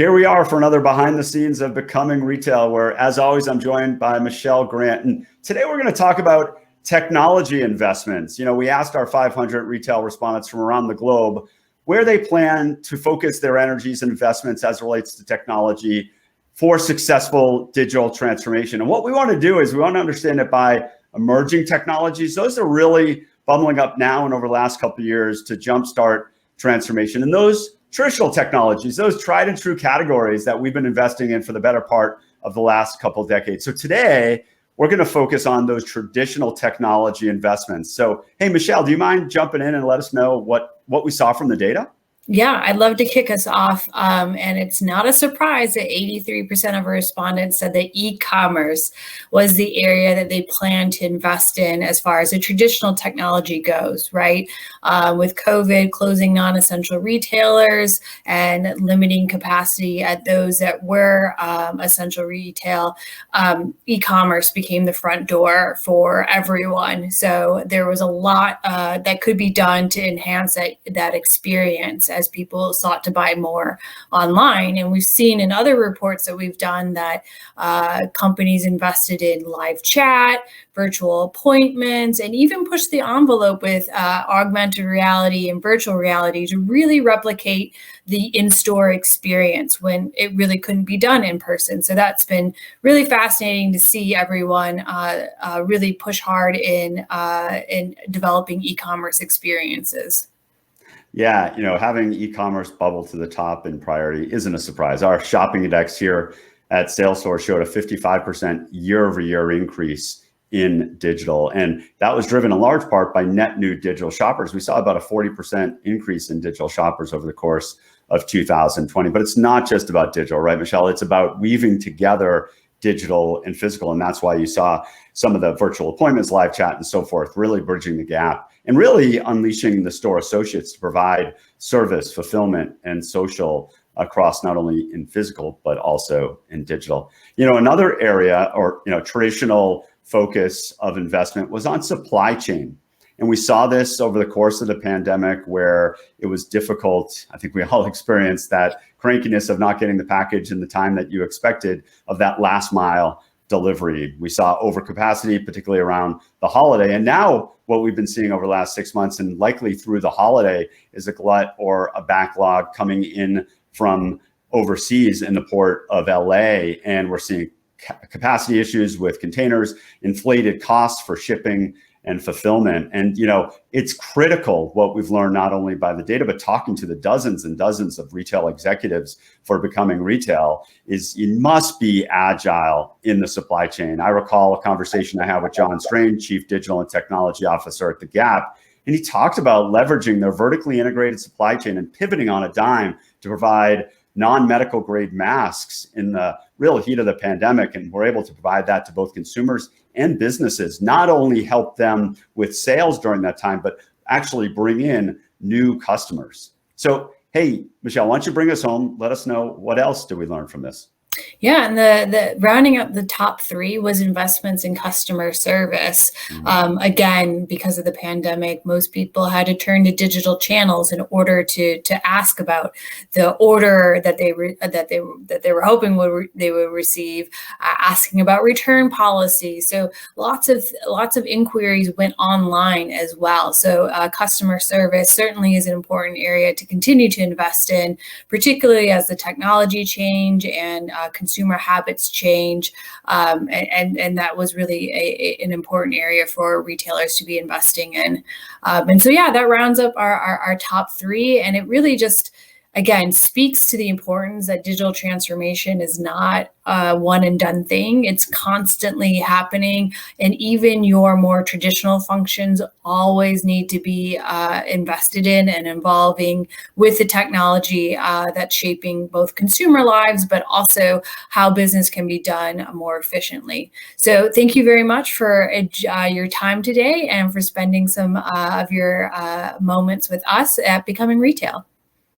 Here we are for another behind the scenes of Becoming Retail, where, as always, I'm joined by Michelle Grant. And today we're going to talk about technology investments. You know, we asked our 500 retail respondents from around the globe where they plan to focus their energies and investments as it relates to technology for successful digital transformation. And what we want to do is we want to understand it by emerging technologies. Those are really bubbling up now and over the last couple of years to jumpstart transformation. And those traditional technologies, those tried and true categories that we've been investing in for the better part of the last couple of decades. So today, we're going to focus on those traditional technology investments. So, hey, Michelle, do you mind jumping in and let us know what we saw from the data? Yeah, I'd love to kick us off. And it's not a surprise that 83% of our respondents said that e-commerce was the area that they plan to invest in as far as the traditional technology goes, right? With COVID closing non-essential retailers and limiting capacity at those that were essential retail, e-commerce became the front door for everyone. So there was a lot that could be done to enhance that experience as people sought to buy more online. And we've seen in other reports that we've done that companies invested in live chat, virtual appointments, and even pushed the envelope with augmented reality and virtual reality to really replicate the in-store experience when it really couldn't be done in person. So that's been really fascinating to see everyone really push hard in developing e-commerce experiences. Yeah, you know, having e-commerce bubble to the top in priority isn't a surprise. Our shopping index here at Salesforce showed a 55% year-over-year increase in digital. And that was driven in large part by net new digital shoppers. We saw about a 40% increase in digital shoppers over the course of 2020. But it's not just about digital, right, Michelle? It's about weaving together digital and physical. And that's why you saw some of the virtual appointments, live chat, and so forth, really bridging the gap and really unleashing the store associates to provide service, fulfillment, and social across not only in physical, but also in digital. You know, another area or, traditional focus of investment was on supply chain. And we saw this over the course of the pandemic where it was difficult. I think we all experienced that crankiness of not getting the package in the time that you expected, of that last mile delivery. We saw overcapacity, particularly around the holiday. And now what we've been seeing over the last 6 months and likely through the holiday is a glut or a backlog coming in from overseas in the port of LA. And we're seeing capacity issues with containers, inflated costs for shipping and fulfillment. And, it's critical what we've learned, not only by the data, but talking to the dozens and dozens of retail executives for Becoming Retail, is you must be agile in the supply chain. I recall a conversation I had with John Strain, Chief Digital and Technology Officer at The Gap, and he talked about leveraging their vertically integrated supply chain and pivoting on a dime to provide non-medical grade masks in the real heat of the pandemic. And we're able to provide that to both consumers and businesses, not only help them with sales during that time, but actually bring in new customers. So, hey, Michelle, why don't you bring us home? Let us know, what else did we learn from this? Yeah, and the rounding up the top three was investments in customer service. Again, because of the pandemic, most people had to turn to digital channels in order to ask about the order that they were hoping they would receive, asking about return policy. So lots of inquiries went online as well. So customer service certainly is an important area to continue to invest in, particularly as the technology change and consumer habits change, and that was really an important area for retailers to be investing in. And so, yeah, that rounds up our top three, and it really just, again, speaks to the importance that digital transformation is not a one and done thing. It's constantly happening, and even your more traditional functions always need to be invested in and involving with the technology that's shaping both consumer lives, but also how business can be done more efficiently. So thank you very much for your time today and for spending some of your moments with us at Becoming Retail.